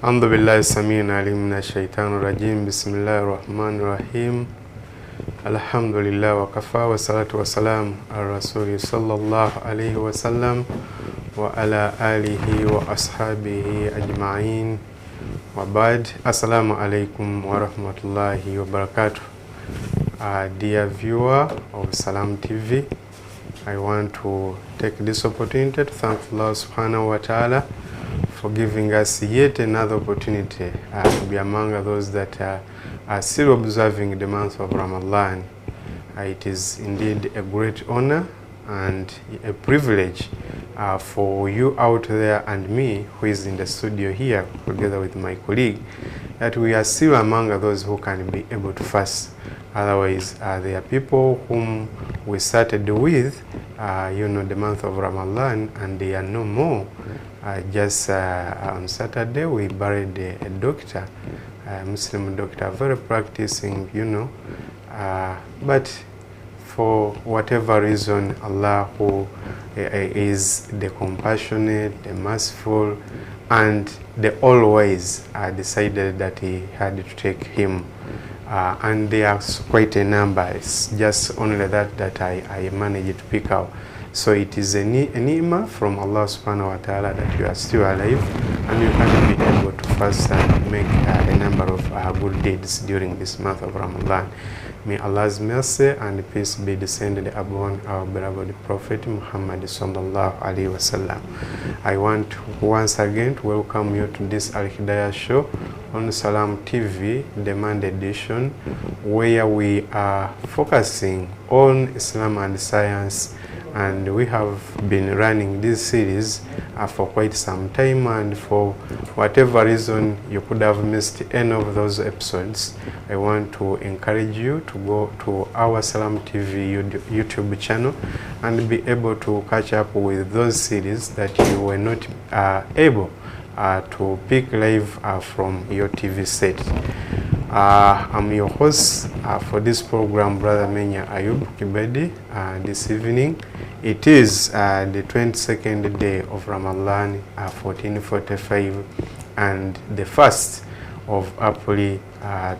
أعوذ بالله السميع العليم من الشيطان الرجيم بسم الله الرحمن الرحيم الحمد لله وكفى والصلاة والسلام على رسول صلى الله عليه وسلم وعلى آله وأصحابه أجمعين وبعد السلام عليكم ورحمة الله وبركاته. Dear viewer of Salam TV, I want to take this opportunity to thank Allah subhanahu wa ta'ala for giving us yet another opportunity to be among those that are still observing the month of Ramadan. It is indeed a great honor and a privilege for you out there and me who is in the studio here together with my colleague that we are still among those who can be able to fast. Otherwise, there are people whom we started with, the month of Ramadan, and they are no more. Just on Saturday, we buried a doctor, a Muslim doctor, very practicing, but for whatever reason, Allah, who is the compassionate, the merciful, and the always, decided that He had to take him. And there are quite a number. It's just only that I managed to pick out. So it is a ni'mah from Allah subhanahu wa ta'ala that you are still alive and you can be able to fast and make a number of good deeds during this month of Ramadan. May Allah's mercy and peace be descended upon our beloved Prophet Muhammad sallallahu alaihi wasallam. I want once again to welcome you to this Al-Hidayah show on Salam TV, the Monday edition, where we are focusing on Islam and science. And we have been running this series for quite some time, and for whatever reason you could have missed any of those episodes, I want to encourage you to go to our Salam TV YouTube channel and be able to catch up with those series that you were not able to pick live from your TV set. I'm your host for this program, Brother Menya Ayub Kibedi. This evening, it is the 22nd day of Ramadan, 1445, and the 1st of April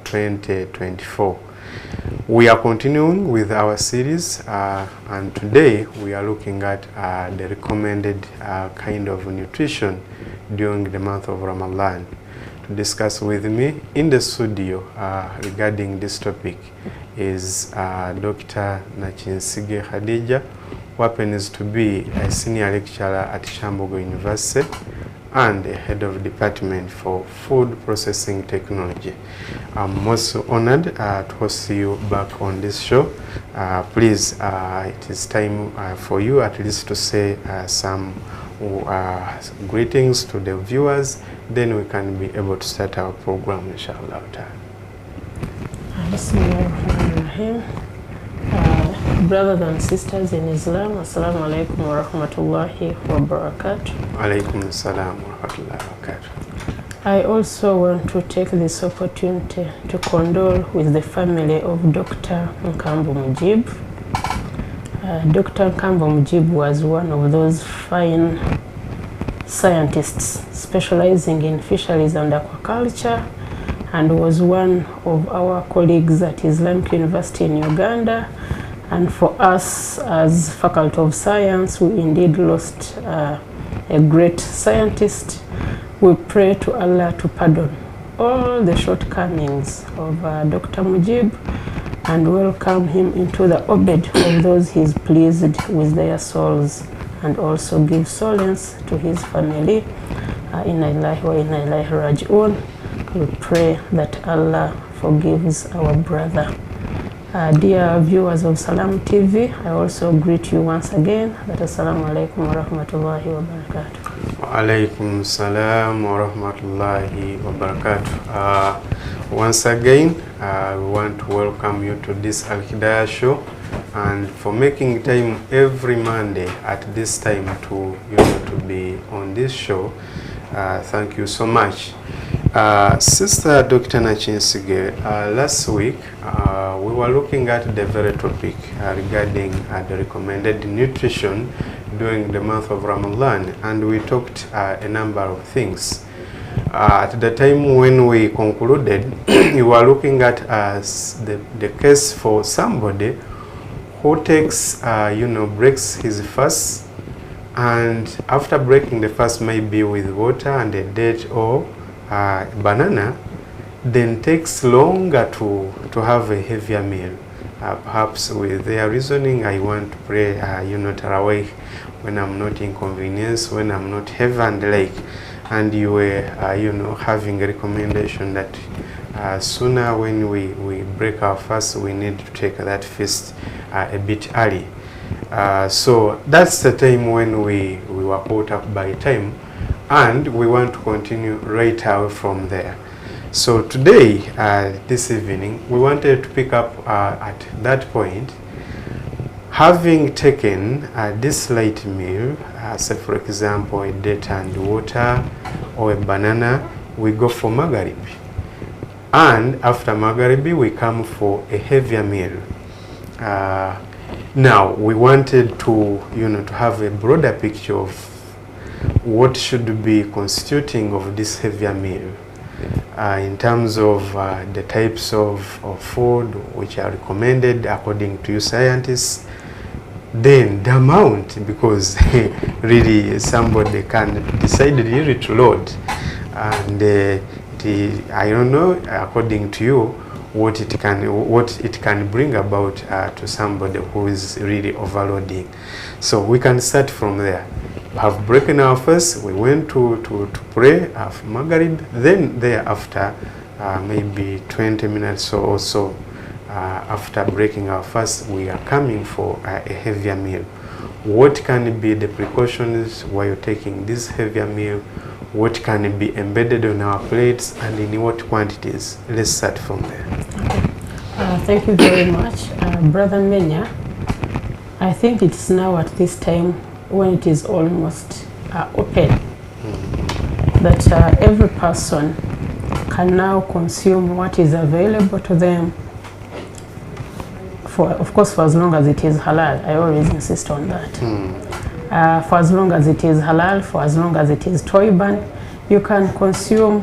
2024. We are continuing with our series, and today we are looking at the recommended kind of nutrition during the month of Ramadan. To discuss with me in the studio regarding this topic is Dr. Nachinsige Khadija, who happens to be a senior lecturer at Shambogo University and a head of department for food processing technology. I'm also honored to host you back on this show. Please, it is time for you at least to say some greetings to the viewers, then we can be able to start our program, inshallah. Bismillahirrahmanirrahim. Brothers and sisters in Islam, assalamu alaikum wa rahmatullahi wa barakatuh. Alaikum assalam wa rahmatullahi wa barakatuh. I also want to take this opportunity to condole with the family of Dr. Nkambu Mujib. Dr. Nkambu Mujib was one of those fine scientists specializing in fisheries and aquaculture, and was one of our colleagues at Islamic University in Uganda. And for us as Faculty of Science, we indeed lost a great scientist. We pray to Allah to pardon all the shortcomings of Dr. Mujib and welcome him into the obed of those he is pleased with their souls, and also give solace to his family. Inna Ilahi wa inna Ilaihi Raji'un. We pray that Allah forgives our brother. Dear viewers of Salam TV, I also greet you once again that Assalamu alaikum wa rahmatullahi wa barakatuh. Wa alaikum salam wa rahmatullahi wa barakatuh. Once again, we want to welcome you to this Al-Hidayah show, and for making time every Monday at this time to be on this show. Thank you so much. Sister Dr. Nachinsige, last week we were looking at the very topic regarding the recommended nutrition during the month of Ramadan, and we talked a number of things. At the time when we concluded, we were looking at the case for somebody who takes, breaks his fast, and after breaking the fast, maybe with water and a date or banana, then takes longer to have a heavier meal. Perhaps with their reasoning, I want to pray, Tarawih when I'm not inconvenienced, when I'm not heavy and like, and you were, having a recommendation that sooner when we break our fast, we need to take that feast a bit early. So that's the time when we were caught up by time, and we want to continue right away from there. So today, this evening, we wanted to pick up at that point. Having taken this light meal, say for example a date and water or a banana, we go for Maghrib. And after Maghrib, we come for a heavier meal. Now, we wanted to, to have a broader picture of what should be constituting of this heavier meal. In terms of the types of food which are recommended according to you scientists, then the amount, because really somebody can decide really to load, and I don't know, according to you, what it can bring about to somebody who is really overloading. So we can start from there. We have broken our fast, we went to pray after Maghrib, then thereafter maybe 20 minutes or so after breaking our fast, we are coming for a heavier meal. What can be the precautions while taking this heavier meal? What can be embedded on our plates and in what quantities? Let's start from there. Thank you very much, Brother Menya. I think it's now at this time when it is almost open that every person can now consume what is available to them, of course, for as long as it is halal. I always insist on that. For as long as it is halal, for as long as it is toiban, you can consume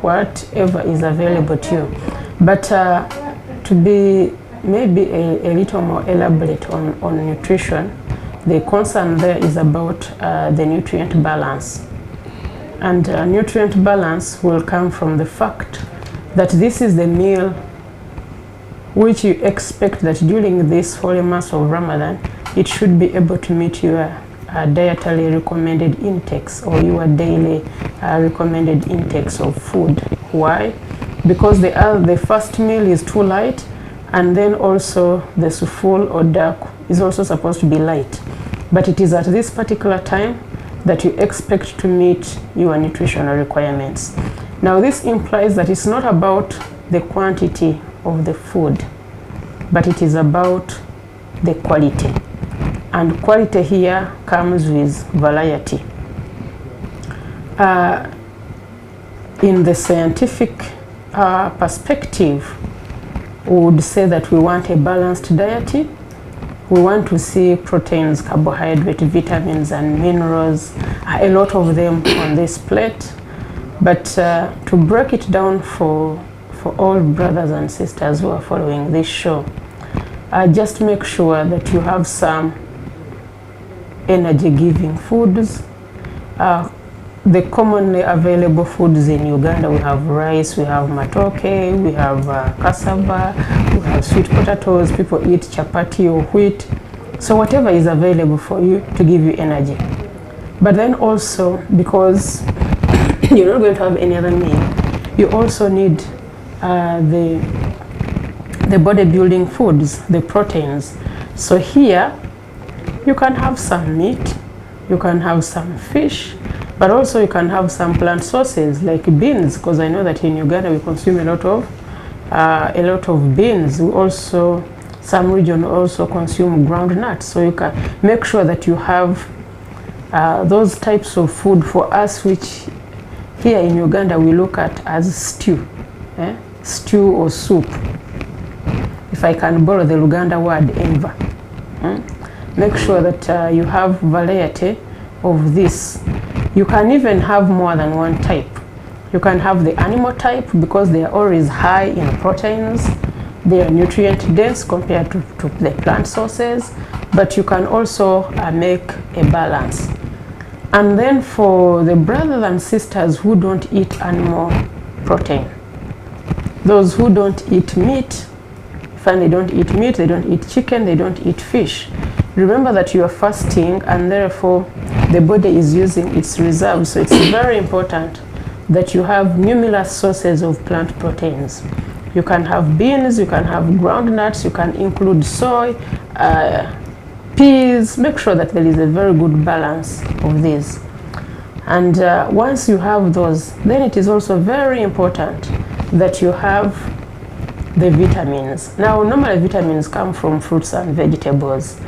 whatever is available to you. But to be maybe a little more elaborate on nutrition, the concern there is about the nutrient balance. And nutrient balance will come from the fact that this is the meal which you expect that during this holy month of Ramadan, it should be able to meet your dietary recommended intakes or your daily recommended intakes of food. Why? Because the first meal is too light, and then also the suful or dark is also supposed to be light. But it is at this particular time that you expect to meet your nutritional requirements. Now, this implies that it's not about the quantity of the food, but it is about the quality. And quality here comes with variety. In the scientific perspective, we would say that we want a balanced diet. We want to see proteins, carbohydrates, vitamins, and minerals, a lot of them on this plate. But to break it down for all brothers and sisters who are following this show, just make sure that you have some energy-giving foods. The commonly available foods in Uganda, we have rice, we have matoke, we have cassava, we have sweet potatoes. People eat chapati or wheat. So whatever is available for you to give you energy. But then also, because you're not going to have any other meal, you also need the bodybuilding foods, the proteins. So here, you can have some meat, you can have some fish, but also you can have some plant sources like beans, because I know that in Uganda we consume a lot of beans. We also, some region also consume ground nuts. So you can make sure that you have those types of food for us, which here in Uganda we look at as stew, stew or soup. If I can borrow the Luganda word, enva. Make sure that you have variety of this. You can even have more than one type. You can have the animal type because they are always high in proteins. They are nutrient dense compared to the plant sources, but you can also make a balance. And then for the brothers and sisters who don't eat animal protein, those who don't eat meat, find they don't eat meat, they don't eat chicken, they don't eat fish. Remember that you are fasting and therefore the body is using its reserves. So it's very important that you have numerous sources of plant proteins. You can have beans, you can have ground nuts, you can include soy, peas. Make sure that there is a very good balance of these. And once you have those, then it is also very important that you have the vitamins. Now, normally vitamins come from fruits and vegetables,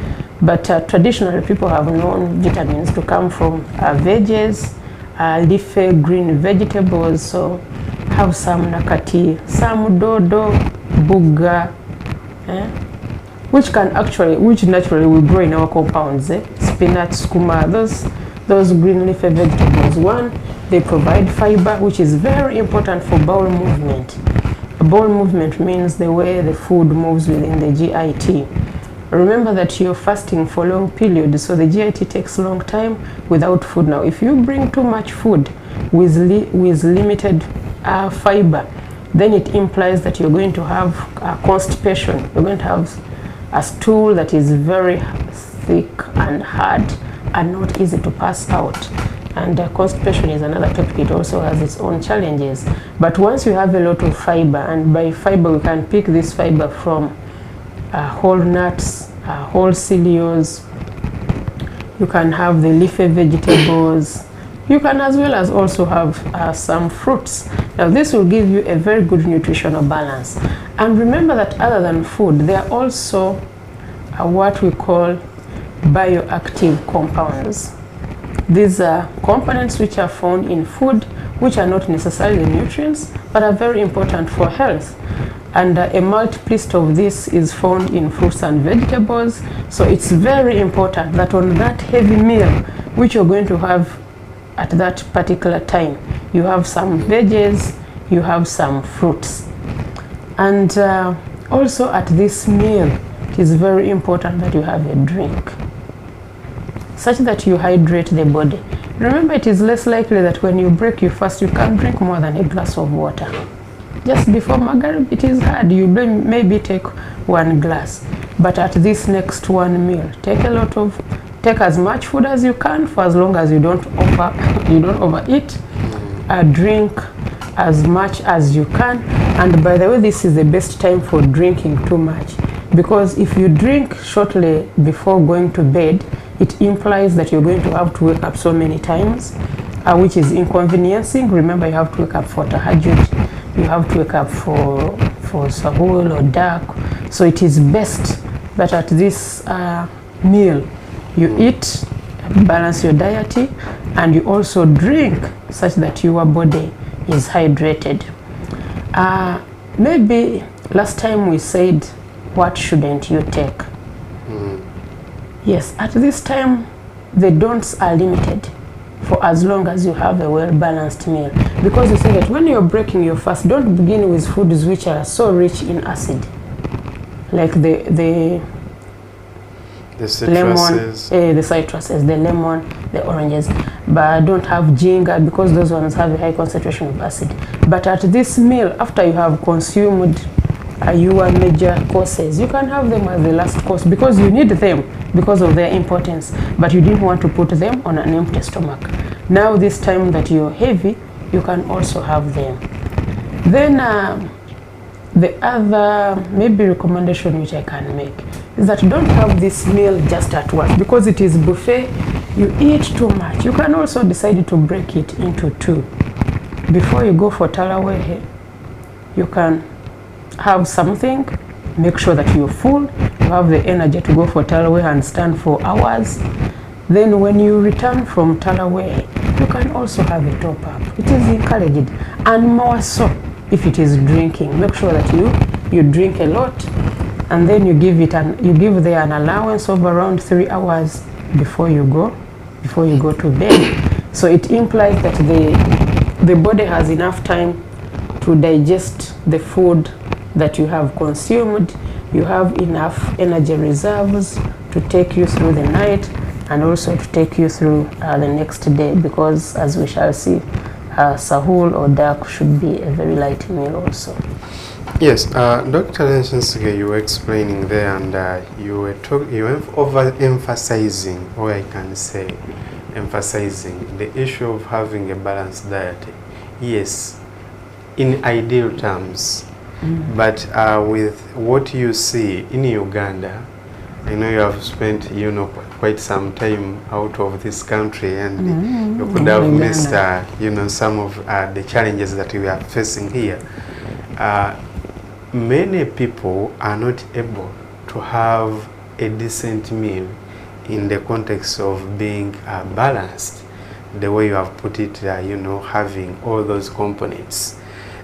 but traditionally people have known vitamins to come from veggies, leafy green vegetables. So have some nakati, some dodo, buga, which naturally will grow in our compounds. Spinach, skuma, those green leafy vegetables. One, they provide fiber, which is very important for bowel movement. Bowel movement means the way the food moves within the GIT. Remember that you're fasting for long periods, so the GIT takes long time without food. Now, if you bring too much food with limited fiber, then it implies that you're going to have constipation. You're going to have a stool that is very thick and hard and not easy to pass out. And constipation is another topic. It also has its own challenges. But once you have a lot of fiber, and by fiber we can pick this fiber from whole nuts, whole cereals, you can have the leafy vegetables, you can as well as also have some fruits. Now this will give you a very good nutritional balance. And remember that other than food, there are also what we call bioactive compounds. These are components which are found in food, which are not necessarily nutrients, but are very important for health. And a multiplicity of this is found in fruits and vegetables. So it's very important that on that heavy meal, which you're going to have at that particular time, you have some veggies, you have some fruits. And also at this meal, it is very important that you have a drink, such that you hydrate the body. Remember, it is less likely that when you break your fast, you can drink more than a glass of water. Just before Maghrib, it is hard. You maybe take 1 glass. But at this next one meal, take as much food as you can for as long as you don't overeat. Drink as much as you can. And by the way, this is the best time for drinking too much, because if you drink shortly before going to bed, it implies that you're going to have to wake up so many times, which is inconveniencing. Remember, you have to wake up for tahajjud, you have to wake up for sahur or dark. So it is best that at this meal you eat, balance your diet, and you also drink such that your body is hydrated. Maybe last time we said, what shouldn't you take? Yes, at this time, the don'ts are limited for as long as you have a well-balanced meal. Because you say that when you're breaking your fast, don't begin with foods which are so rich in acid, like the citruses. Lemon, the citruses, the lemon, the oranges. But don't have ginger, because those ones have a high concentration of acid. But at this meal, after you have consumed your major courses, you can have them as the last course, because you need them because of their importance, but you didn't want to put them on an empty stomach. Now this time that you're heavy, you can also have them. Then the other maybe recommendation which I can make is that don't have this meal just at once, because it is buffet. You eat too much. You can also decide to break it into 2. Before you go for Taraweh, you can have something, make sure that you're full, you have the energy to go for Taraweh and stand for hours. Then when you return from Taraweh, you can also have a top up. It is encouraged, and more so if it is drinking. Make sure that you drink a lot, and then you give there an allowance of around 3 hours before you go to bed. So it implies that the body has enough time to digest the food that you have consumed. You have enough energy reserves to take you through the night and also to take you through the next day, because as we shall see, sahur or dark should be a very light meal also. Yes, Dr. Lenshinsuke, you were explaining there, and you were overemphasizing, or I can say, emphasizing the issue of having a balanced diet. Yes, in ideal terms, but with what you see in Uganda, I know you have spent, quite some time out of this country, and you could have missed, some of the challenges that we are facing here. Many people are not able to have a decent meal in the context of being balanced, the way you have put it, having all those components.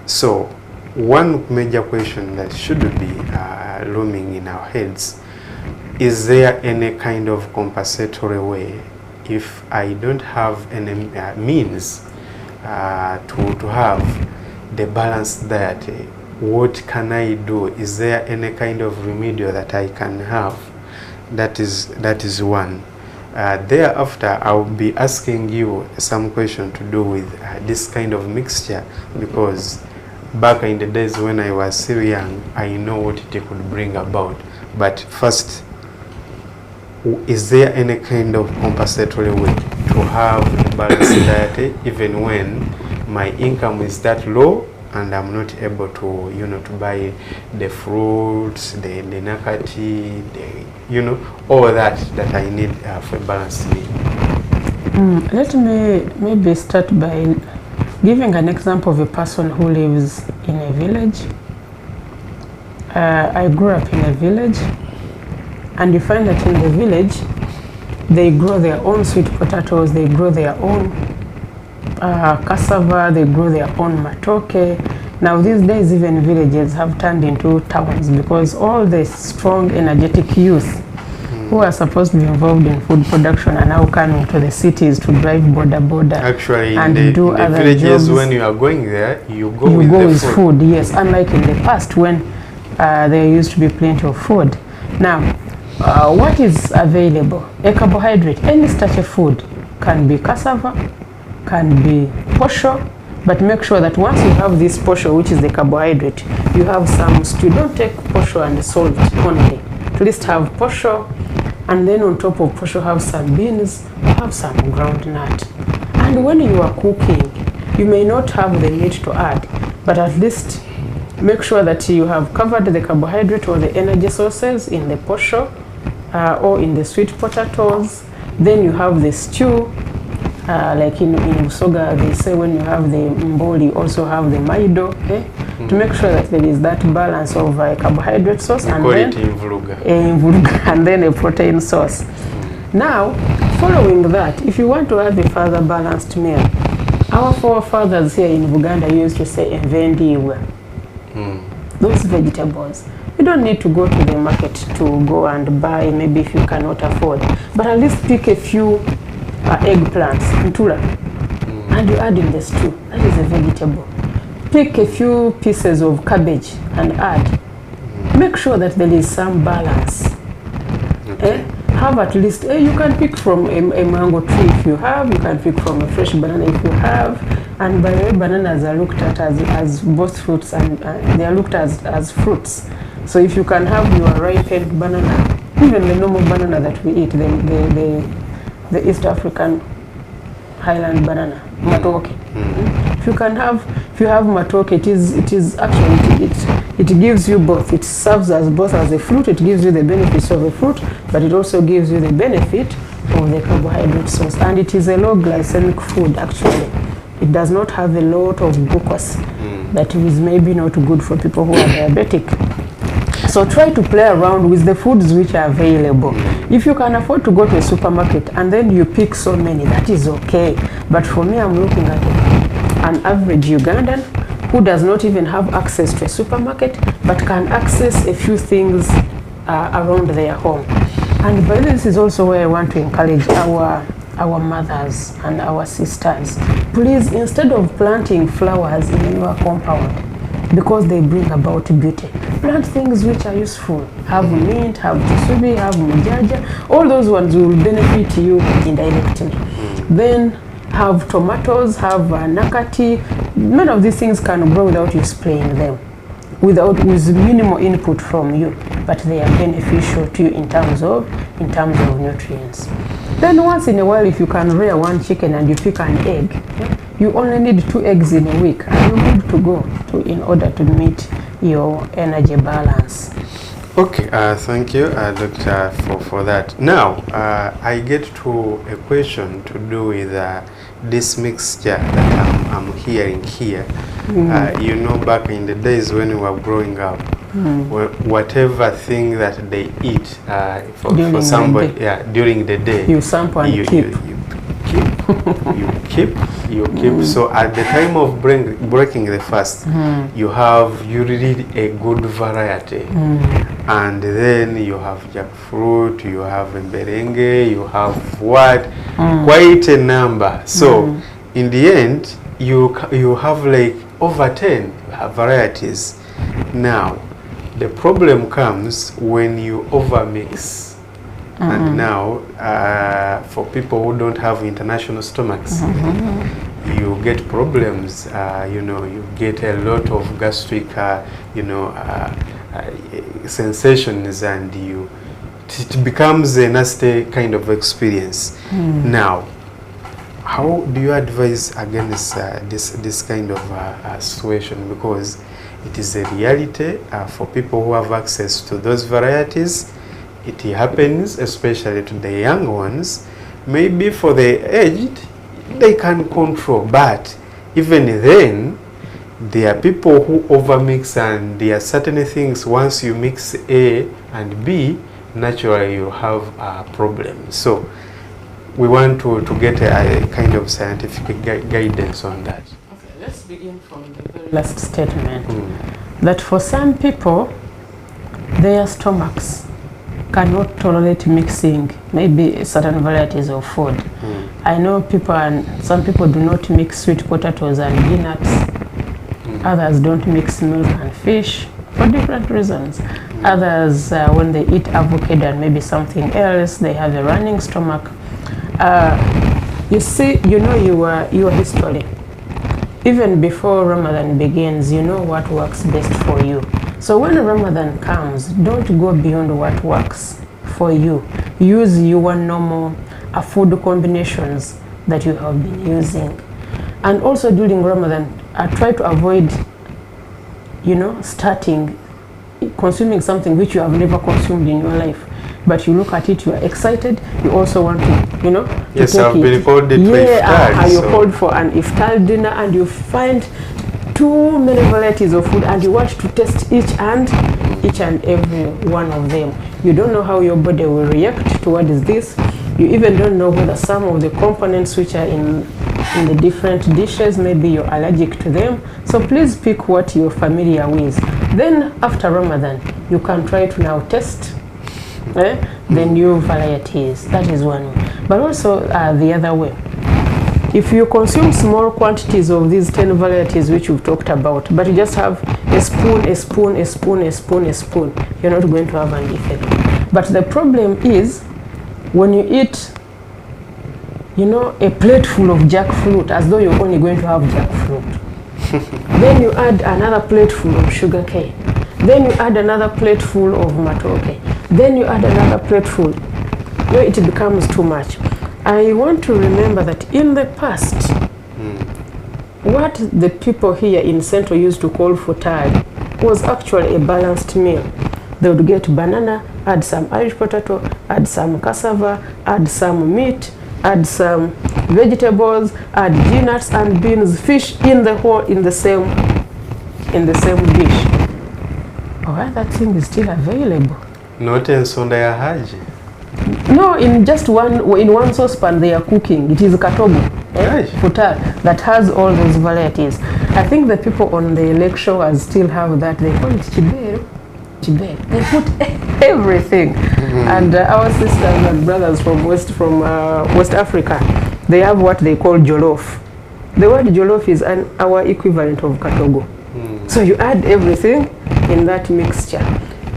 So one major question that should be looming in our heads: is there any kind of compensatory way if I don't have any means to have the balanced diet? What can I do? Is there any kind of remedial that I can have? That is one. Thereafter, I'll be asking you some question to do with this kind of mixture, because back in the days when I was still young, I know what it could bring about. But first, is there any kind of compensatory way to have a balanced diet even when my income is that low and I'm not able to, to buy the fruits, the nakati, all that I need for a balanced meal? Let me maybe start by giving an example of a person who lives in a village. I grew up in a village, and you find that in the village, they grow their own sweet potatoes, they grow their own cassava, they grow their own matoke. Now these days, even villages have turned into towns, because all the strong, energetic youth who are supposed to be involved in food production are now coming to the cities to drive border actually and in do the other villages jobs. When you are going there, you go with food. Yes, unlike in the past when there used to be plenty of food. Now, what is available? A carbohydrate, any starchy food, can be cassava, can be posho, but make sure that once you have this posho, which is the carbohydrate, you have some stew. Don't take posho and salt only. At least have posho, and then on top of posho have some beans, have some ground nut. And when you are cooking, you may not have the meat to add, but at least make sure that you have covered the carbohydrate or the energy sources in the posho or in the sweet potatoes. Then you have the stew. Like in Usoga, they say when you have the mboli, you also have the maido, to make sure that there is that balance of carbohydrate source, and then and then a protein source. Now, following that, if you want to have a further balanced meal, our forefathers here in Uganda used to say envendiwe. Those vegetables, you don't need to go to the market to go and buy, maybe if you cannot afford, but at least pick a few eggplants, ntula, and you add in the stew. That is a vegetable. Pick a few pieces of cabbage and add. Make sure that there is some balance. Have at least, you can pick from a mango tree if you have, you can pick from a fresh banana if you have, and by the way, bananas are looked at as both fruits, and they are looked at as fruits. So if you can have your ripened banana, even the normal banana that we eat, the East African highland banana, matoke. If you have matoke, it is actually it gives you both. It serves as both as a fruit. It gives you the benefits of a fruit, but it also gives you the benefit of the carbohydrate source. And it is a low glycemic food actually. It does not have a lot of glucose that is maybe not good for people who are diabetic. So try to play around with the foods which are available. If you can afford to go to a supermarket and then you pick so many, that is okay. But for me, I'm looking at an average Ugandan who does not even have access to a supermarket, but can access a few things around their home. And by this is also where I want to encourage our our mothers and our sisters, please, instead of planting flowers in your compound because they bring about beauty, plant things which are useful. Have mint, have tisubi, have mujaja. All those ones will benefit you indirectly. Then have tomatoes, have nakati. None of these things can grow without you spraying them, with minimal input from you, but they are beneficial to you in terms of nutrients. Then once in a while, if you can rear one chicken and you pick an egg, you only need 2 eggs in a week, and you're good to go in order to meet your energy balance. Okay, thank you, Doctor, for that. Now, I get to a question to do with this mixture that I'm hearing here. You know, back in the days when we were growing up, whatever thing that they eat for somebody, during the day, you sample and you keep. So at the time of breaking the fast, you really a good variety, and then you have jackfruit, you have mberenge, you have quite a number. So in the end, you have like over 10 varieties. Now the problem comes when you overmix. And now, for people who don't have international stomachs, you get problems. You know, you get a lot of gastric, sensations, and it becomes a nasty kind of experience. Now, how do you advise against this kind of situation? Because it is a reality for people who have access to those varieties. It happens, especially to the young ones. Maybe for the aged, they can control, but even then, there are people who overmix, and there are certain things, once you mix A and B, naturally you have a problem. So we want to get a kind of scientific guidance on that. Okay, let's begin from the very last statement. That for some people, their stomachs cannot tolerate mixing maybe certain varieties of food. I know people, and some people do not mix sweet potatoes and peanuts. Others don't mix milk and fish for different reasons. Others, when they eat avocado and maybe something else, they have a running stomach. You see, you know your history. Even before Ramadan begins, you know what works best for you. So when Ramadan comes, don't go beyond what works for you. Use your normal food combinations that you have been using. And also during Ramadan, try to avoid, consuming something which you have never consumed in your life. But you look at it, you are excited, you also want to, yes, I've been called it for iftar. You called for an iftar dinner, and you find too many varieties of food, and you want to taste each and every one of them. You don't know how your body will react towards this. You even don't know whether some of the components which are in the different dishes, maybe you're allergic to them. So please pick what you're familiar with. Then after Ramadan, you can try to now test the new varieties. That is one way. But also the other way. If you consume small quantities of these 10 varieties which we've talked about, but you just have a spoon, you're not going to have an effect. But the problem is when you eat, a plate full of jackfruit, as though you're only going to have jackfruit. Then you add another plate full of sugar cane. Then you add another plate full of matoke. Then you add another plate full. It becomes too much. I want to remember that in the past, what the people here in Central used to call futar was actually a balanced meal. They would get banana, add some Irish potato, add some cassava, add some meat, add some vegetables, add peanuts and beans, fish in the same dish. Oh, that thing is still available. Not in Sonda ya Haji. No, in one saucepan they are cooking. It is katogo, futar, that has all those varieties. I think the people on the lake shores still have that. They call it chibero. There. They put everything. And our sisters and brothers from West Africa, they have what they call jollof. The word jollof is our equivalent of katogo. So you add everything in that mixture.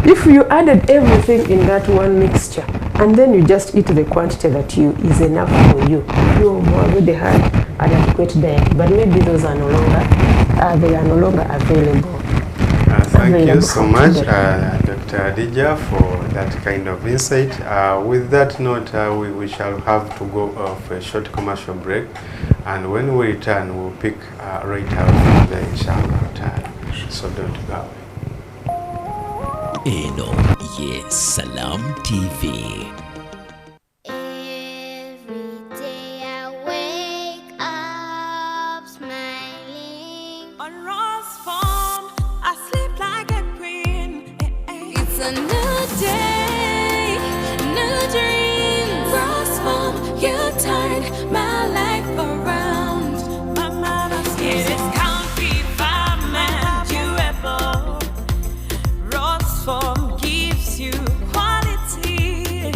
If you added everything in that one mixture, and then you just eat the quantity that is enough for you, you already had an adequate diet. But maybe those are no longer, they are no longer available. Thank you so much, Dr. Adija, for that kind of insight. With that note, we shall have to go off a short commercial break, and when we return, we'll pick right out from there, inshallah. So don't go. Eno ye Salam TV. Every day I wake up smiling. On Ross Farm, I sleep like a queen. It's a new day, new dreams. Ross Farm, you turned my life around. My mama's it is county farm and durable. Ross Farm gives you quality.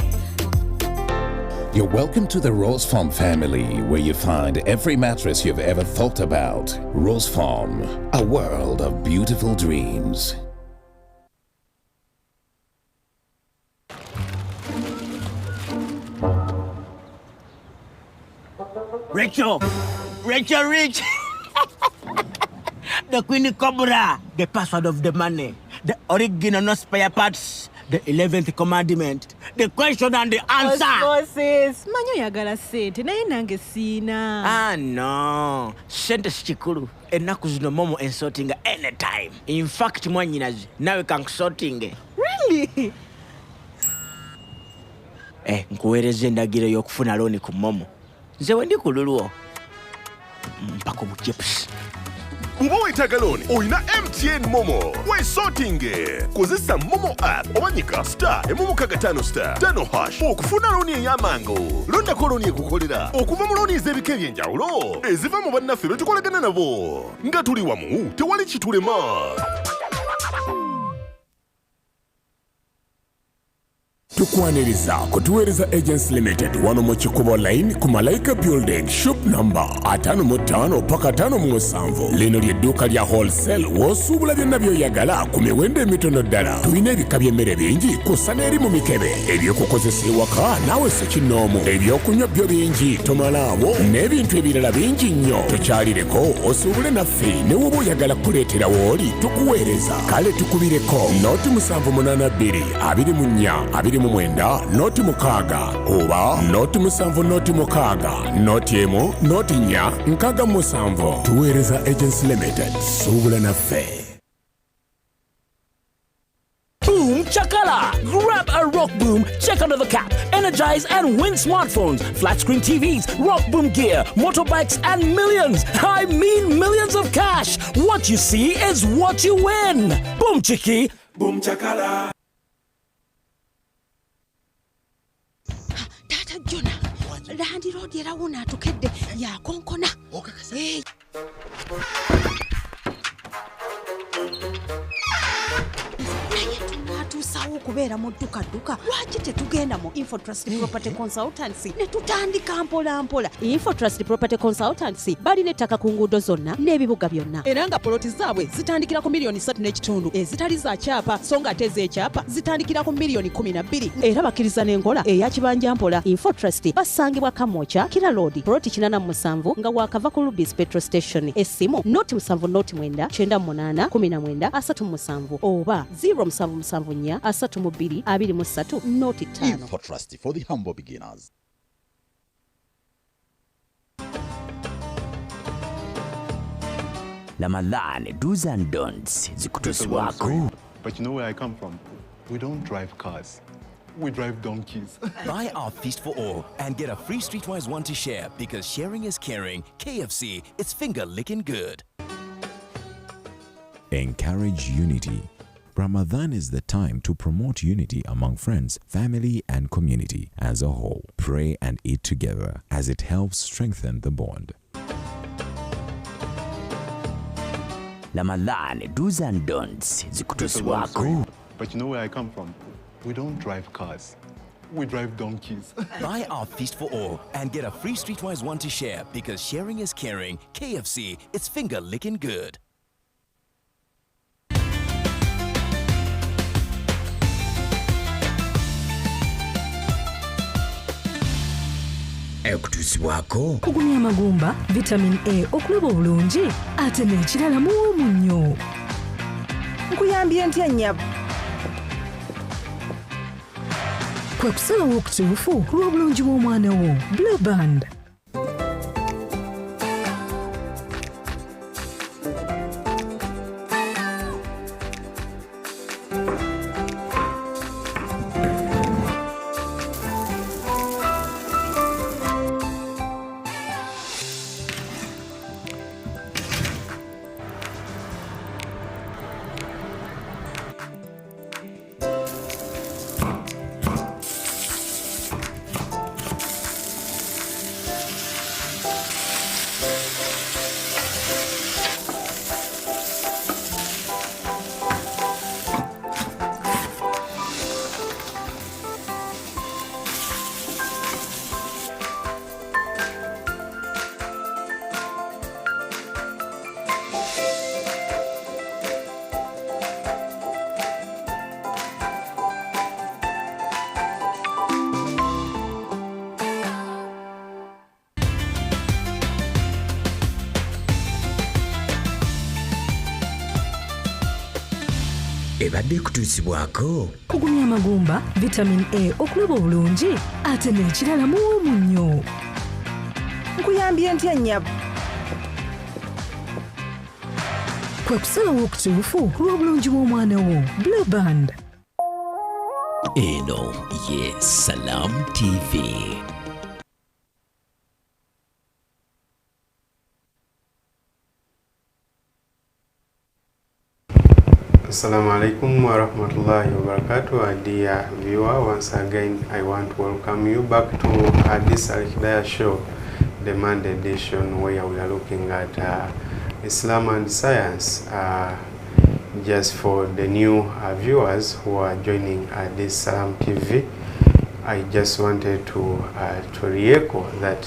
You're welcome to the Rose Farm family, where you find every mattress you've ever thought about. Rose Farm, a world of beautiful dreams. Rachel Rich. The Queen Cobra, the password of the money, the original no spare parts, the 11th commandment, the question and the answer. Osmosis. Manyo yagala sente naye nange sina. Ah no, sente chikulu. Enaku zino momo ensorting anytime. In fact, mwanyinazi nawe kankusorting. Really? Nkuwereze endagiro y'okufuna looni ku momo. Nze wendi ku luluwo. Mpaka mu chips. Bw'oba weetaaga looni olina MTN Momo weesootinge. Kozesa Momo app obanyika *555*5# okufuna looni ey'amangu. Londako looni ekukolera okuva mu looni ez'ebika eby'enjawulo eziva mu bannaffe be tukolagana nabo. Nga tuli wamu tewali kitulema. Tukwaniriza kutuweereza Agents Limited wano mu Kikubo Line ku Malaika Building shop number 55 paka 57. Lino ly'edduuka lya wholesale w'osuubula byonna by'oyagala ku miwendo emitono ddala. Tulina ebika by'emmere bingi kussa n'eri mu mikebe eby'okukozesa ewaka naawe si kinnoomu. Ebyokunywa byo bingi tomalaawo n'ebintu ebirala bingi nnyo. Tokyalireko osuubule naffe ne woba oyagala kuleetera w'oli tukuweereza. Kale tukubireko noti 782 24 mwenda noti 6 oba noti 7 noti 6 noti 1 noti 4 7. Tuweereza Agents Limited. Suubula naffe. Boom Chakala! Grab a Rock Boom, check under the cap, energize and win smartphones, flat screen TVs, Rock Boom gear, motorbikes and millions. I mean millions of cash. What you see is what you win. Boom Chiki. Boom Chakala. Tata Jona. Landi road yera wona tukedde ya konkona. Hey. Tusawo kubeera mu dduka lwaki tetugenda mu Infotrust Property Consultancy ne tutandika mpola. Infotrust Property Consultancy balina ettaka ku nguudo zonna n'ebibuga byonna era nga poloti zaabwe zitandikira ku miliyoni 3.5 ezitali za kyapa so nga ate ez'ekyapa zitandikira ku miliyoni 12 era bakkiriza n'enkola eya kibanja mpola. Infotrust basangibwa Kamwokya Kira Road poloti 87 nga wakava ku Rubis Petrol Station. Essimu noti 7 noti 9 98 19 37 oba 0774 3 23 noti 5. Infotrust for the humble beginners. Ramadhan, do's and don'ts. Zikutuswako. But you know where I come from? We don't drive cars. We drive donkeys. Buy our Feast for All and get a free Streetwise one to share, because sharing is caring. KFC, it's finger licking good. Encourage unity. Ramadan is the time to promote unity among friends, family, and community as a whole. Pray and eat together as it helps strengthen the bond. Ramadhan, do's and don'ts. Zikutuswako. But you know where I come from? We don't drive cars. We drive donkeys. Buy our Feast for All and get a free Streetwise one to share because sharing is caring. KFC, it's finger licking good. Okutusibwako kugumya amagumba vitamin A okulaba obulungi ate n'ekirala muwoomu nnyo. Nkuyambye ntya nnyabo? Kwe kusalawo okutuufu lw'obulungi bw'omwana wo. Blue Band. Ebadde kutuusibwako kugumya amagumba vitamin A okulaba obulungi ate n'ekirala muwoomu nnyo. Nkuyambye ntya nnyabo? Kwe kusalawo okutuufu lw'obulungi bw'omwana wo. Blue Band. Eno ye Salam TV. Assalamu alaikum wa rahmatullahi wa barakatuh. Dear viewer, once again I want to welcome you back to this Al-Hidayah show, the Monday edition, where we are looking at Islam and science. Just for the new viewers who are joining this Salam TV, I just wanted to re-echo that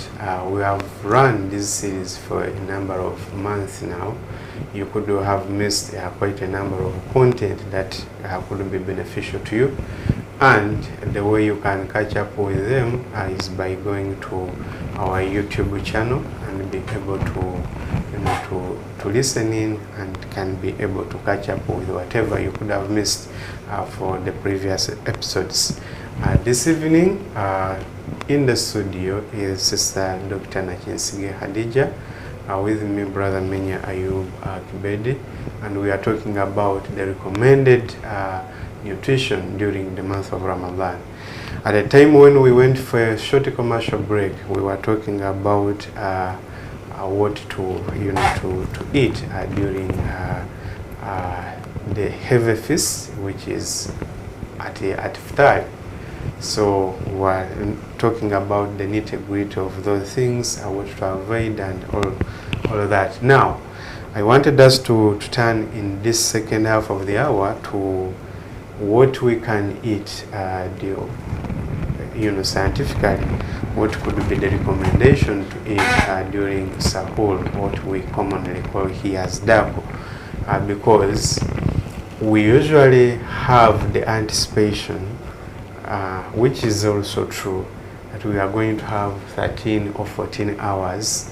we have run this series for a number of months now. You could have missed quite a number of content that could be beneficial to you, and the way you can catch up with them is by going to our YouTube channel and be able to listen in and can be able to catch up with whatever you could have missed for the previous episodes. This evening in the studio is Sister Dr. Nachinsige Hadija, with me Brother Menya Ayub Kibedi, and we are talking about the recommended nutrition during the month of Ramadan. At the time when we went for a short commercial break, we were talking about what to eat during the heavy feast, which is at iftar. So we're talking about the nitty-gritty of those things, what to avoid and all of that. Now, I wanted us to turn in this second half of the hour to what we can eat, scientifically, what could be the recommendation to eat during sahur, what we commonly call here as dako, because we usually have the anticipation, which is also true, that we are going to have 13 or 14 hours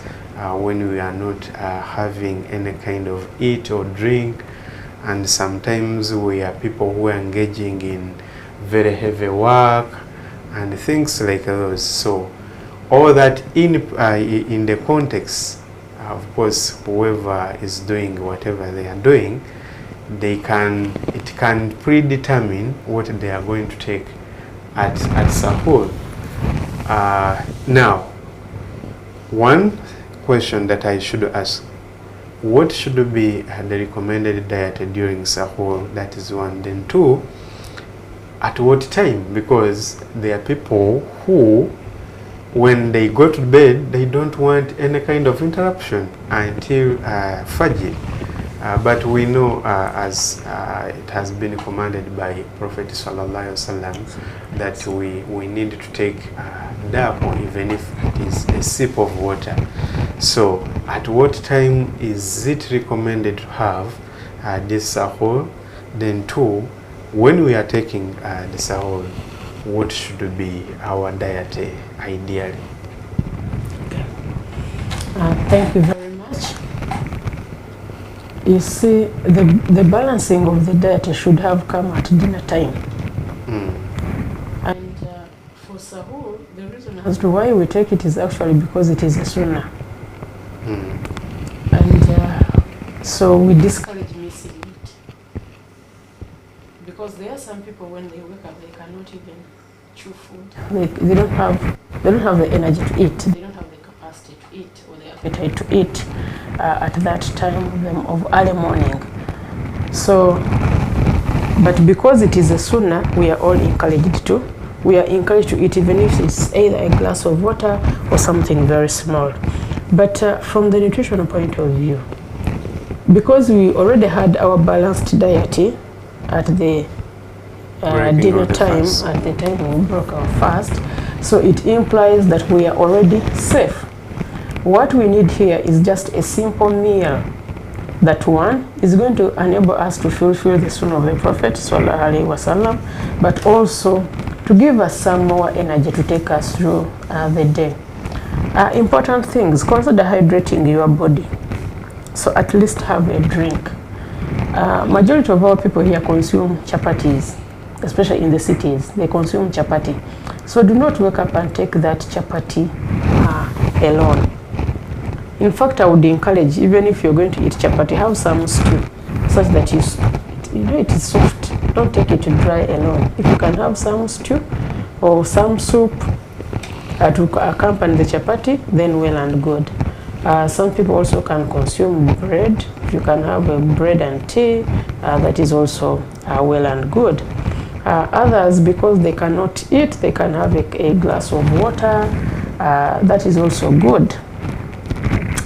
when we are not having any kind of eat or drink, and sometimes we are people who are engaging in very heavy work and things like those. So all that in the context, of course, whoever is doing whatever they are doing, it can predetermine what they are going to take at sahur. Now, one question that I should ask: what should be the recommended diet during sahur? That is one. Then two, at what time? Because there are people who, when they go to bed, they don't want any kind of interruption until Fajr. But we know, as it has been commanded by Prophet Sallallahu Alaihi Wasallam, that we need to take dab, or even if it is a sip of water. So at what time is it recommended to have this sahur? Then two, when we are taking the sahur, what should be our diet ideally? Okay. Thank you very much. You see, the balancing of the diet should have come at dinner time. And for sahur, the reason as to why we take it is actually because it is a sunnah. And so we discourage missing it. Because there are some people, when they wake up, they cannot even chew food. They don't have the energy to eat. They don't have the capacity to eat, or the appetite to eat at that time of early morning. So, but because it is a sunnah, we are all encouraged to. We are encouraged to eat, even if it's either a glass of water or something very small. But from the nutritional point of view, because we already had our balanced diet at the dinner time, at the time we broke our fast, so it implies that we are already safe. What we need here is just a simple meal. That one is going to enable us to fulfill the sunnah of the Prophet Sallallahu Alaihi Wasallam, but also to give us some more energy to take us through the day. Important things: consider hydrating your body. So at least have a drink. Majority of our people here consume chapatis, especially in the cities. They consume chapati. So do not wake up and take that chapati alone. In fact, I would encourage, even if you're going to eat chapati, have some stew, such that you know it is soft. Don't take it dry alone. If you can have some stew or some soup to accompany the chapati, then well and good. Some people also can consume bread. You can have a bread and tea. That is also well and good. Others, because they cannot eat, they can have a glass of water. That is also good.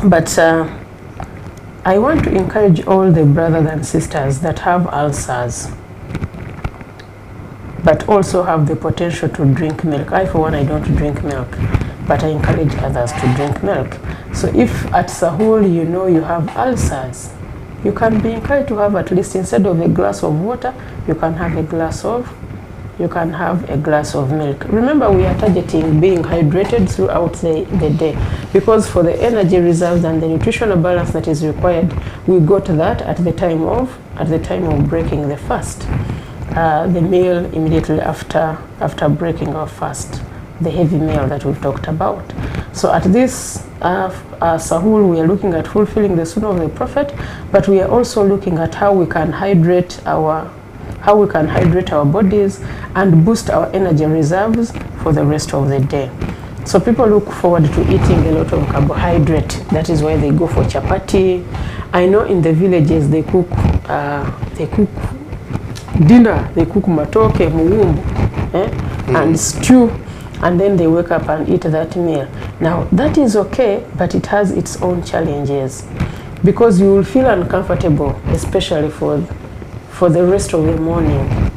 But I want to encourage all the brothers and sisters that have ulcers, but also have the potential to drink milk. I, for one, I don't drink milk, but I encourage others to drink milk. So if at sahur you know you have ulcers, you can be encouraged to have, at least instead of a glass of water, you can have a glass of milk. Remember, we are targeting being hydrated throughout the day, because for the energy reserves and the nutritional balance that is required, we got that at the time of breaking the fast, the meal immediately after breaking our fast, the heavy meal that we've talked about. So at this sahur, we are looking at fulfilling the sunnah of the Prophet, but we are also looking at how we can hydrate our bodies and boost our energy reserves for the rest of the day. So people look forward to eating a lot of carbohydrate. That is why they go for chapati. I know in the villages they cook dinner. They cook matoke, muumbu, and stew, and then they wake up and eat that meal. Now that is okay, but it has its own challenges, because you will feel uncomfortable, especially for the rest of the morning,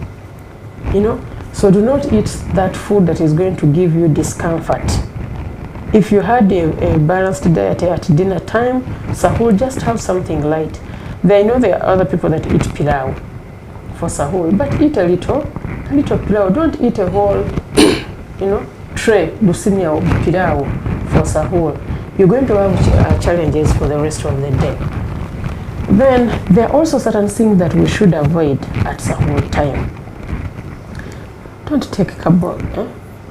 you know. So do not eat that food that is going to give you discomfort. If you had a balanced diet at dinner time, sahur, just have something light. I know there are other people that eat pilau for sahur, but eat a little pilau. Don't eat a whole tray lusinia of pilau for sahur. You're going to have challenges for the rest of the day. Then there are also certain things that we should avoid at sahur time. Don't take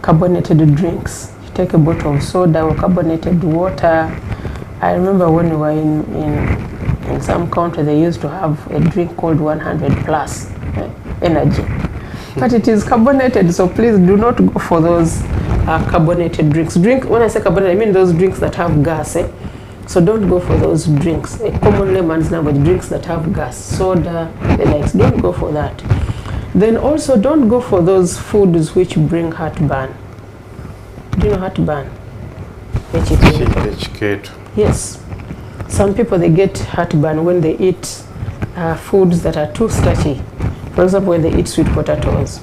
carbonated drinks. You take a bottle of soda or carbonated water. I remember when we were in some country, they used to have a drink called 100 plus energy, but it is carbonated. So please do not go for those carbonated drinks. When I say carbonated, I mean those drinks that have gas. So don't go for those drinks. Common layman's language, drinks that have gas, soda, the likes. Don't go for that. Then also don't go for those foods which bring heartburn. Do you know heartburn? Yes. Some people, they get heartburn when they eat foods that are too starchy. For example, when they eat sweet potatoes,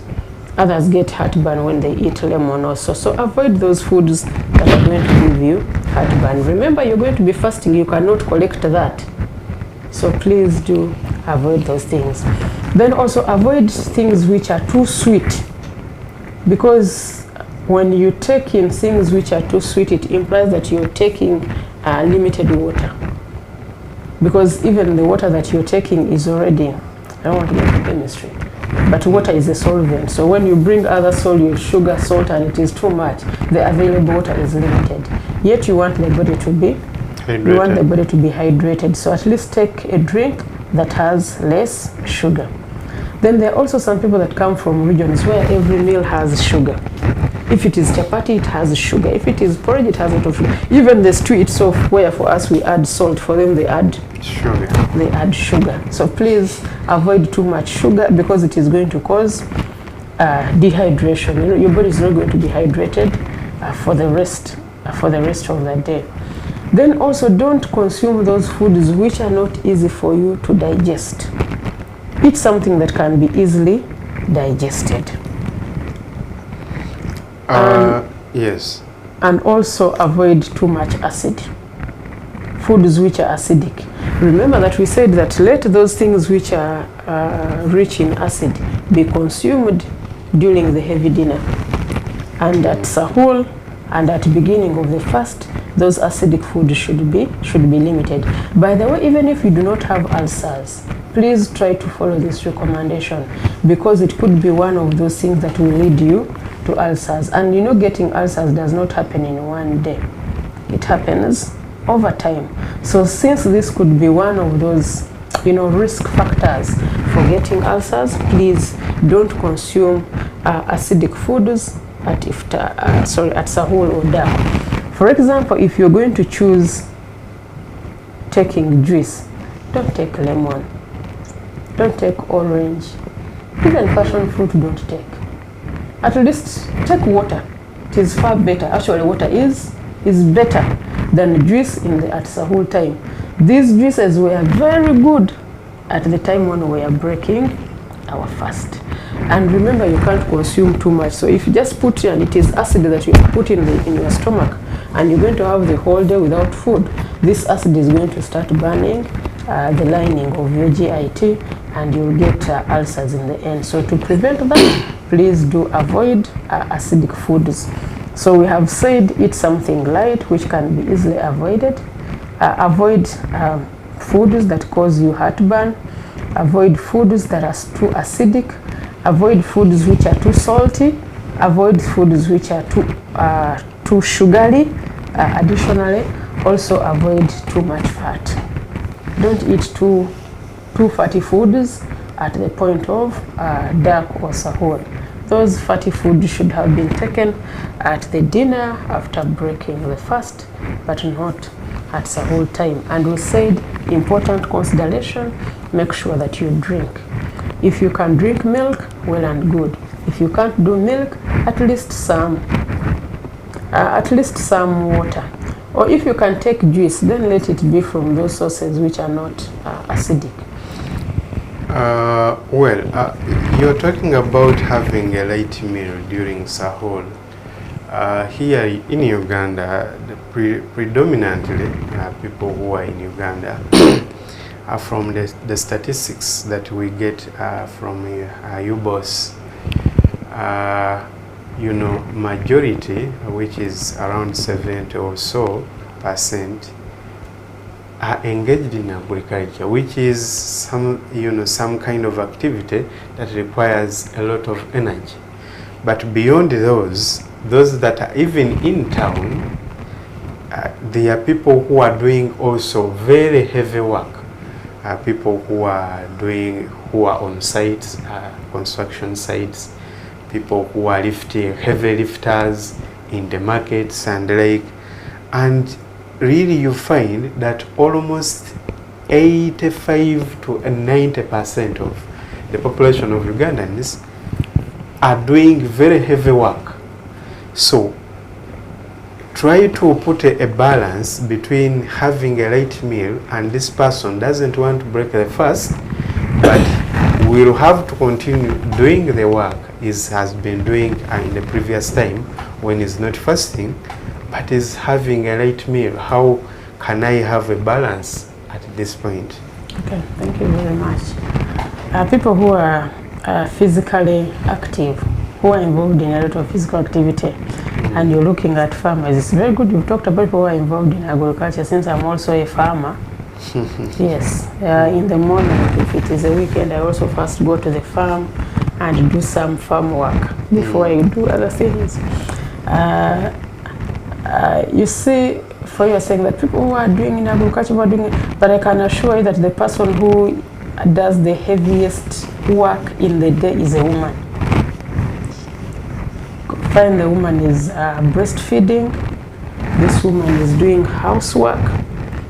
others get heartburn when they eat lemon also. So avoid those foods that are going to give you heartburn. Remember, you're going to be fasting, you cannot collect that. So please do avoid those things. Then also avoid things which are too sweet, because when you take in things which are too sweet, it implies that you're taking limited water. Because even the water that you're taking is already, I don't want to get into chemistry, but water is a solvent. So when you bring other solute, sugar, salt, and it is too much, the available water is limited. Yet you want the body to be hydrated. You want the body to be hydrated. So at least take a drink that has less sugar. Then there are also some people that come from regions where every meal has sugar. If it is chapati, it has sugar. If it is porridge, it has a lot of sugar. Even the stew itself, where for us we add salt, for them they add sugar. They add sugar. So please avoid too much sugar, because it is going to cause dehydration. You know, your body is not going to be hydrated for the rest of the day. Then also don't consume those foods which are not easy for you to digest. Eat something that can be easily digested. Yes. And also avoid too much acid. Foods which are acidic. Remember that we said that let those things which are rich in acid be consumed during the heavy dinner. And at sahur and at beginning of the fast, those acidic foods should be limited. By the way, even if you do not have ulcers, please try to follow this recommendation, because it could be one of those things that will lead you to ulcers. And you know, getting ulcers does not happen in one day. It happens over time. So since this could be one of those, you know, risk factors for getting ulcers, please don't consume acidic foods at iftar, at sahur or dak. For example, if you're going to choose taking juice, don't take lemon, don't take orange, even passion fruit don't take. At least take water. It is far better. Actually, water is better than juice at sahur time. These juices were very good at the time when we are breaking our fast. And remember, you can't consume too much. So if you just put and it is acid that you put in your stomach, and you're going to have the whole day without food, this acid is going to start burning the lining of your GIT, and you'll get ulcers in the end. So to prevent that, please do avoid acidic foods. So we have said eat something light which can be easily avoided. Avoid foods that cause you heartburn. Avoid foods that are too acidic. Avoid foods which are too salty. Avoid foods which are too sugary. Additionally, also avoid too much fat. Don't eat too fatty foods at the point of dak or sahur. Those fatty foods should have been taken at the dinner after breaking the fast, but not at sahur time. And we said, important consideration, make sure that you drink. If you can drink milk, well and good. If you can't do milk, at least some water. Or if you can take juice, then let it be from those sources which are not acidic. You're talking about having a light meal during sahur. Here in Uganda, predominantly people who are in Uganda, from the statistics that we get from UBOS, you know, majority, which is around 70 or so %, are engaged in agriculture, which is some kind of activity that requires a lot of energy. But beyond those that are even in town, there are people who are doing also very heavy work. People who are on sites, construction sites, people who are heavy lifters in the markets and like, and really you find that almost 85 to 90% of the population of Ugandans are doing very heavy work. So try to put a balance between having a light meal, and this person doesn't want to break the fast, will have to continue doing the work has been doing in the previous time when he's not fasting, but is having a light meal. How can I have a balance at this point? Okay, thank you very much. People who are physically active, who are involved in a lot of physical activity, and you're looking at farmers, it's very good you've talked about people who are involved in agriculture, since I'm also a farmer. Yes, in the morning, if it is a weekend, I also first go to the farm and do some farm work before I do other things. You see, for you are saying that people who are doing in agriculture are doing it, but I can assure you that the person who does the heaviest work in the day is a woman. Find the woman is breastfeeding, this woman is doing housework,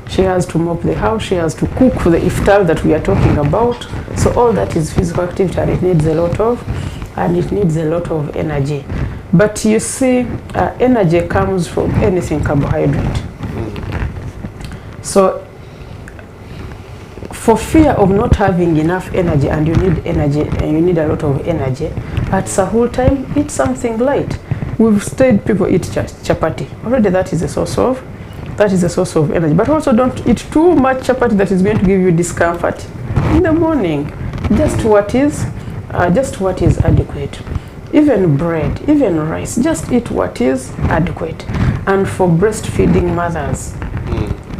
she has to mop the house, she has to cook for the iftar that we are talking about. So all that is physical activity, and it needs a lot of energy. But you see, energy comes from anything carbohydrate. So for fear of not having enough energy, and you need energy, and you need a lot of energy, at Sahur time, eat something light. We've said people eat chapati. Already that is a source of energy. But also don't eat too much chapati that is going to give you discomfort in the morning. Just what is adequate. Even bread, even rice, just eat what is adequate. And for breastfeeding mothers,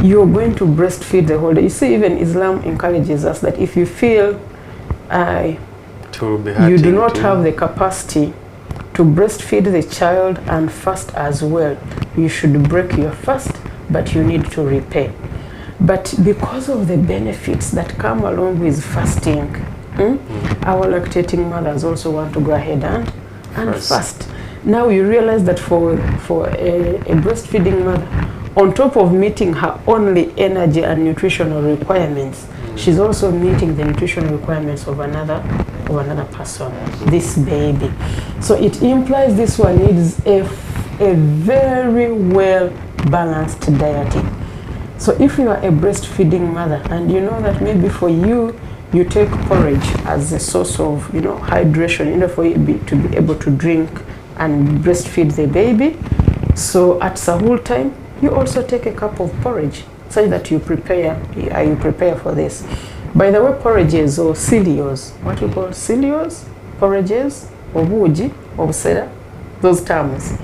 you're going to breastfeed the whole day. You see, even Islam encourages us that if you feel you do not have the capacity to breastfeed the child and fast as well, you should break your fast, but you need to repay. But because of the benefits that come along with fasting, our lactating mothers also want to go ahead and fast. Now you realize that for a breastfeeding mother, on top of meeting her only energy and nutritional requirements, she's also meeting the nutritional requirements of another person, this baby. So it implies this one needs a very well balanced dieting. So if you are a breastfeeding mother and you know that maybe for you take porridge as a source of hydration in order for you to be able to drink and breastfeed the baby, so at Sahur time you also take a cup of porridge such that you prepare for this. By the way, porridges or cereals, what we call cereals, porridges, obuji, obsera, those terms.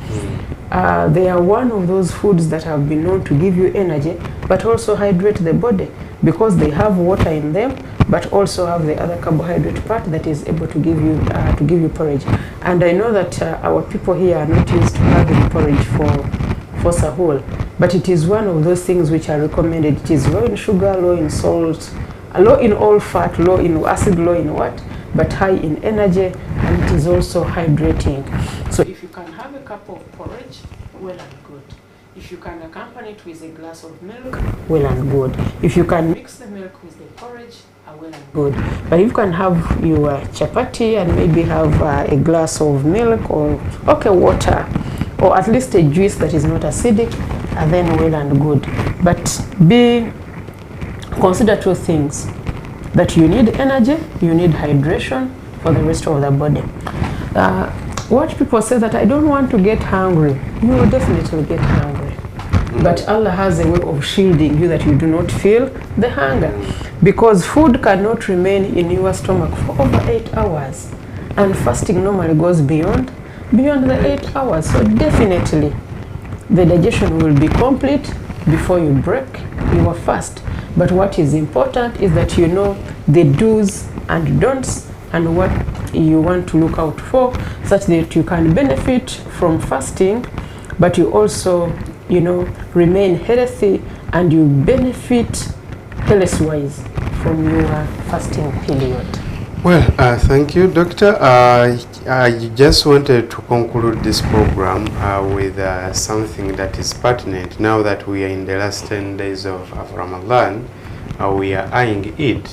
They are one of those foods that have been known to give you energy, but also hydrate the body, because they have water in them, but also have the other carbohydrate part that is able to give you porridge. And I know that our people here are not used to having porridge for Sahur, but it is one of those things which are recommended. It is low in sugar, low in salt, low in all fat, low in acid, low in what, but high in energy, and it is also hydrating. So if you can have a cup of porridge, well and good. If you can accompany it with a glass of milk, well and good. If you can mix the milk with the porridge, well and good. But if you can have your chapati and maybe have a glass of milk or water, or at least a juice that is not acidic, and then well and good. But consider two things: that you need energy, you need hydration for the rest of the body. What people say that I don't want to get hungry, you will definitely get hungry. But Allah has a way of shielding you that you do not feel the hunger, because food cannot remain in your stomach for over 8 hours, and fasting normally goes beyond the 8 hours. So definitely the digestion will be complete before you break your fast. But what is important is that you know the do's and don'ts and what you want to look out for, such that you can benefit from fasting, but you also remain healthy, and you benefit health-wise from your fasting period. Well, thank you, Doctor. I just wanted to conclude this program with something that is pertinent. Now that we are in the last 10 days of Ramadan, we are eyeing Eid.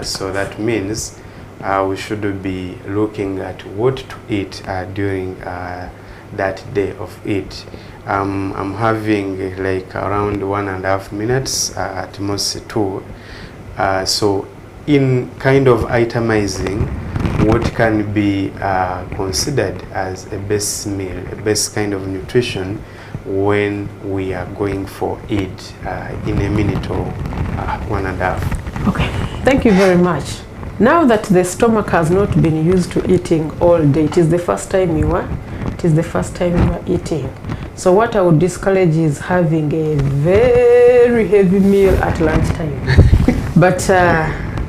So that means we should be looking at what to eat during that day of Eid. I'm having like around 1.5 minutes, at most 2. So in kind of itemizing what can be considered as a best meal, a best kind of nutrition when we are going for Eid in a minute or 1.5. Okay, thank you very much. Now that the stomach has not been used to eating all day, it is the first time you are eating. So what I would discourage is having a very heavy meal at lunchtime. But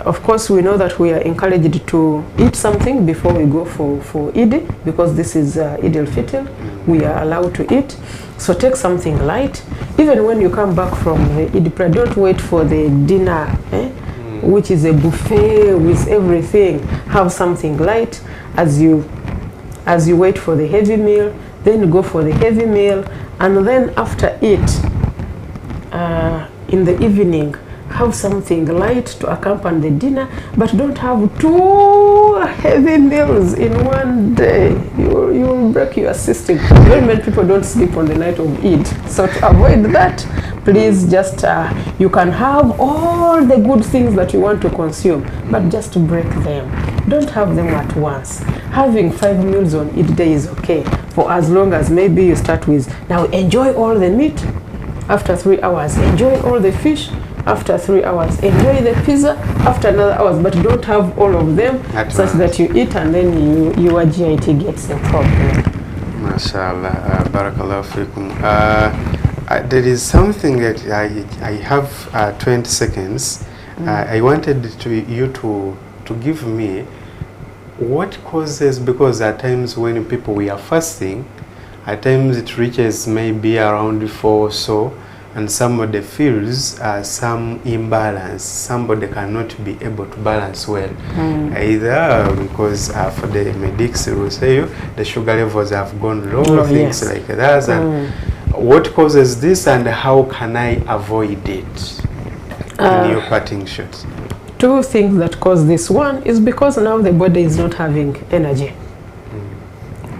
of course, we know that we are encouraged to eat something before we go for Eid, because this is Eid al-Fitr. We are allowed to eat. So take something light. Even when you come back from the Eid prayer, don't wait for the dinner, which is a buffet with everything. Have something light as you wait for the heavy meal. Then you go for the heavy meal, and then after it, in the evening, have something light to accompany the dinner, but don't have 2 heavy meals in one day. You will break your system. Very many people don't sleep on the night of Eid. So to avoid that, please just, you can have all the good things that you want to consume, but just break them. Don't have them at once. Having 5 meals on Eid day is okay, for as long as maybe you start with, now enjoy all the meat. After 3 hours, enjoy all the fish. After 3 hours, enjoy the pizza. After another hours, but don't have all of them such that you eat and then your GIT gets a problem. MashaAllah, barakallahu fikum. There is something that I have 20 seconds. I wanted you to give me what causes, because at times when people we are fasting, at times it reaches maybe around 4 or so, and somebody feels some imbalance. Somebody cannot be able to balance well. Either because for the medics will say the sugar levels have gone low, things like that. And what causes this, and how can I avoid it? In your parting shots. 2 things that cause this. One is because now the body is not having energy.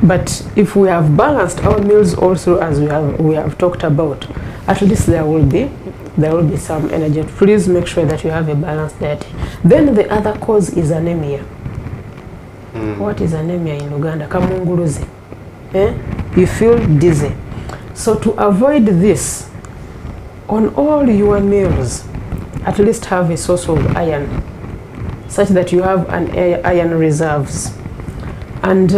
But if we have balanced our meals also, as we have talked about, at least there will be some energy. Please make sure that you have a balanced diet. Then the other cause is anemia. What is anemia in Uganda? Kamunguluzi. You feel dizzy. So to avoid this, on all your meals, at least have a source of iron, such that you have an iron reserves. And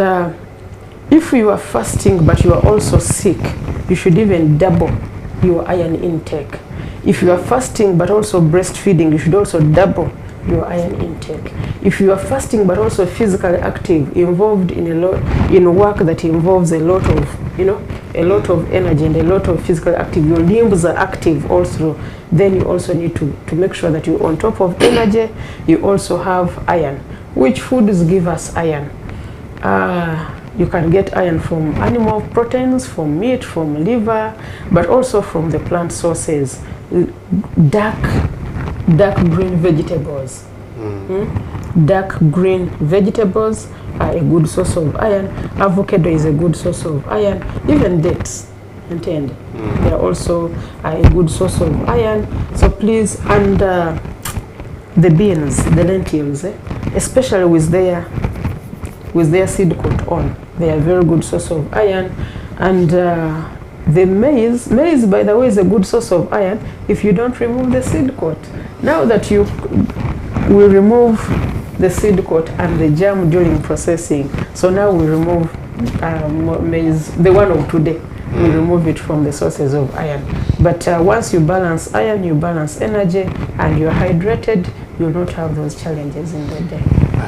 if you are fasting but you are also sick, you should even double your iron intake. If you are fasting but also breastfeeding, you should also double your iron intake. If you are fasting but also physically active, involved in work that involves a lot of, a lot of energy and a lot of physical activity, your limbs are active also, then you also need to make sure that you, on top of energy, you also have iron. Which foods give us iron? You can get iron from animal proteins, from meat, from liver, but also from the plant sources. Dark green vegetables. Dark green vegetables are a good source of iron. Avocado is a good source of iron. Even dates, they are also a good source of iron. So please, and the beans, the lentils, especially with their seed coat on, they are a very good source of iron. And the maize, by the way, is a good source of iron if you don't remove the seed coat. Now that you will remove the seed coat and the germ during processing, so now we remove maize, the one of today, we remove it from the sources of iron. But once you balance iron, you balance energy, and you're hydrated, you'll not have those challenges in the day.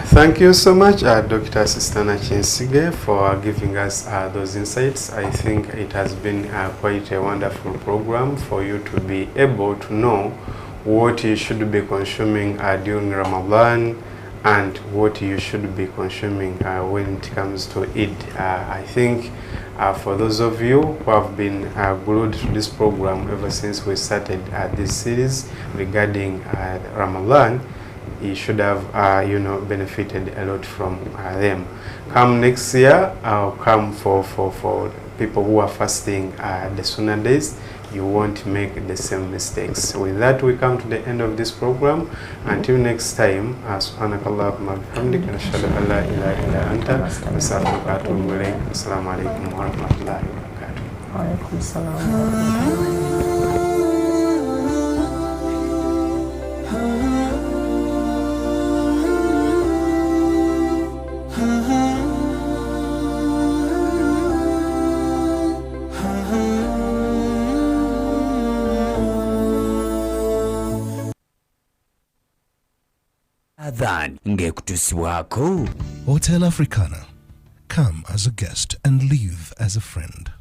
Thank you so much, Dr. Sistana Chinsige, for giving us those insights. I think it has been quite a wonderful program for you to be able to know what you should be consuming during Ramadan and what you should be consuming when it comes to Eid. I think for those of you who have been glued to this program ever since we started this series regarding Ramadan, you should have benefited a lot from them. Come next year, I'll come for people who are fasting the Sunnah days, you won't make the same mistakes. With that, we come to the end of this program. Until next time, subhanakallahumma bihamdika nashhadu an la ilaha illa anta nastaghfiruka wa atubu ilayk. Assalamu alaikum wa rahmatullahi wa barakatuh. Wa alaikum assalam wa rahmatullahi. Adhan ngekutuswako. Hotel Africana. Come as a guest and leave as a friend.